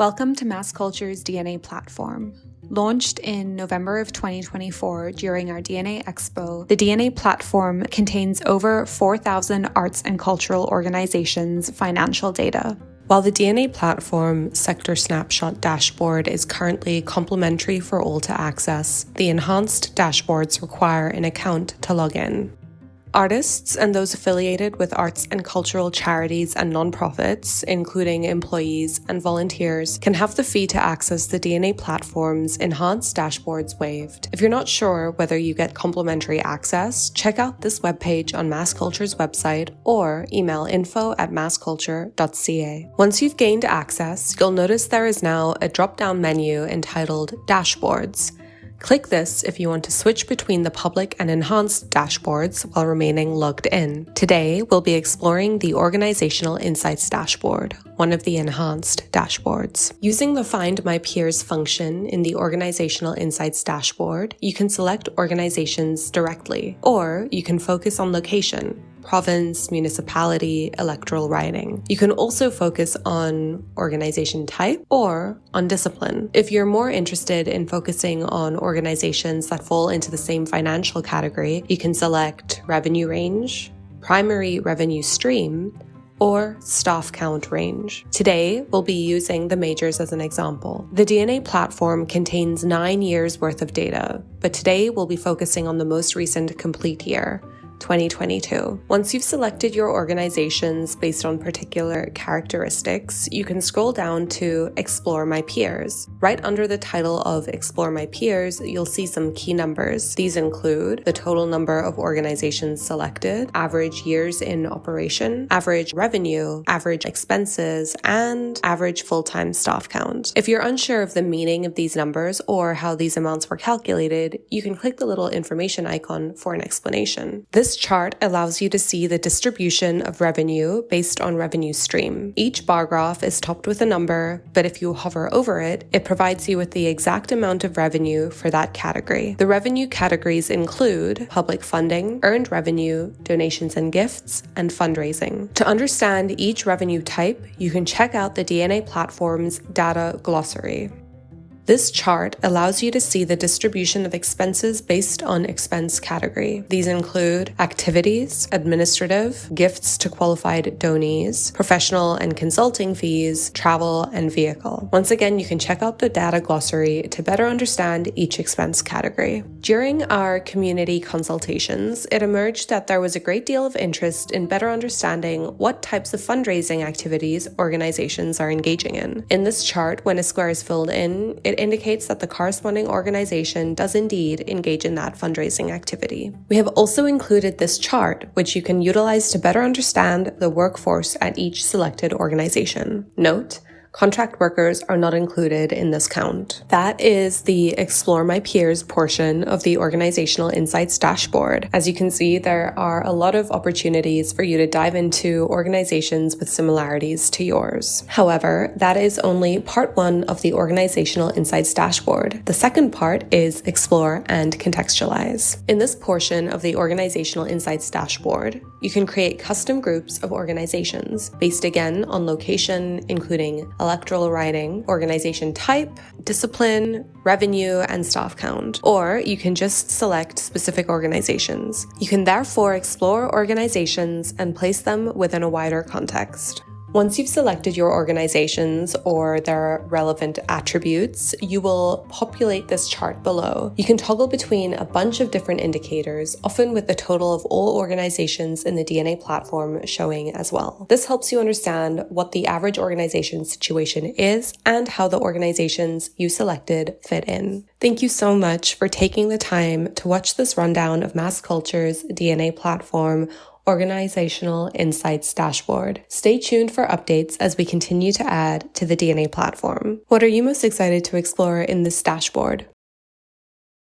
Welcome to Mass Culture's DNA platform. Launched in November of 2024 during our DNA Expo, the DNA platform contains over 4,000 arts and cultural organizations' financial data. While the DNA platform Sector Snapshot dashboard is currently complimentary for all to access, the enhanced dashboards require an account to log in. Artists and those affiliated with arts and cultural charities and nonprofits, including employees and volunteers, can have the fee to access the DNA platform's enhanced dashboards waived. If you're not sure whether you get complimentary access, check out this webpage on Mass Culture's website or email info@massculture.ca. Once you've gained access, you'll notice there is now a drop-down menu entitled Dashboards. Click this if you want to switch between the public and enhanced dashboards while remaining logged in. Today, we'll be exploring the Organizational Insights dashboard, one of the enhanced dashboards. Using the Find My Peers function in the Organizational Insights dashboard, you can select organizations directly, or you can focus on location, province, municipality, electoral riding. You can also focus on organization type or on discipline. If you're more interested in focusing on organizations that fall into the same financial category, you can select revenue range, primary revenue stream, or staff count range. Today, we'll be using the majors as an example. The DNA platform contains 9 years worth of data, but today we'll be focusing on the most recent complete year, 2022. Once you've selected your organizations based on particular characteristics, you can scroll down to Explore My Peers. Right under the title of Explore My Peers, you'll see some key numbers. These include the total number of organizations selected, average years in operation, average revenue, average expenses, and average full-time staff count. If you're unsure of the meaning of these numbers or how these amounts were calculated, you can click the little information icon for an explanation. This chart allows you to see the distribution of revenue based on revenue stream. Each bar graph is topped with a number, but if you hover over it, it provides you with the exact amount of revenue for that category. The revenue categories include public funding, earned revenue, donations and gifts, and fundraising. To understand each revenue type, you can check out the DNA platform's data glossary. This chart allows you to see the distribution of expenses based on expense category. These include activities, administrative, gifts to qualified donees, professional and consulting fees, travel, and vehicle. Once again, you can check out the data glossary to better understand each expense category. During our community consultations, it emerged that there was a great deal of interest in better understanding what types of fundraising activities organizations are engaging in. In this chart, when a square is filled in, it indicates that the corresponding organization does indeed engage in that fundraising activity. We have also included this chart, which you can utilize to better understand the workforce at each selected organization. Note: contract workers are not included in this count. That is the Explore My Peers portion of the Organizational Insights dashboard. As you can see, there are a lot of opportunities for you to dive into organizations with similarities to yours. However, that is only part one of the Organizational Insights dashboard. The second part is Explore and Contextualize. In this portion of the Organizational Insights dashboard, you can create custom groups of organizations based again on location, including electoral riding, organization type, discipline, revenue, and staff count. Or you can just select specific organizations. You can therefore explore organizations and place them within a wider context. Once you've selected your organizations or their relevant attributes, you will populate this chart below. You can toggle between a bunch of different indicators, often with the total of all organizations in the DNA platform showing as well. This helps you understand what the average organization situation is and how the organizations you selected fit in. Thank you so much for taking the time to watch this rundown of Mass Culture's DNA platform Organizational Insights dashboard. Stay tuned for updates as we continue to add to the DNA platform. What are you most excited to explore in this dashboard?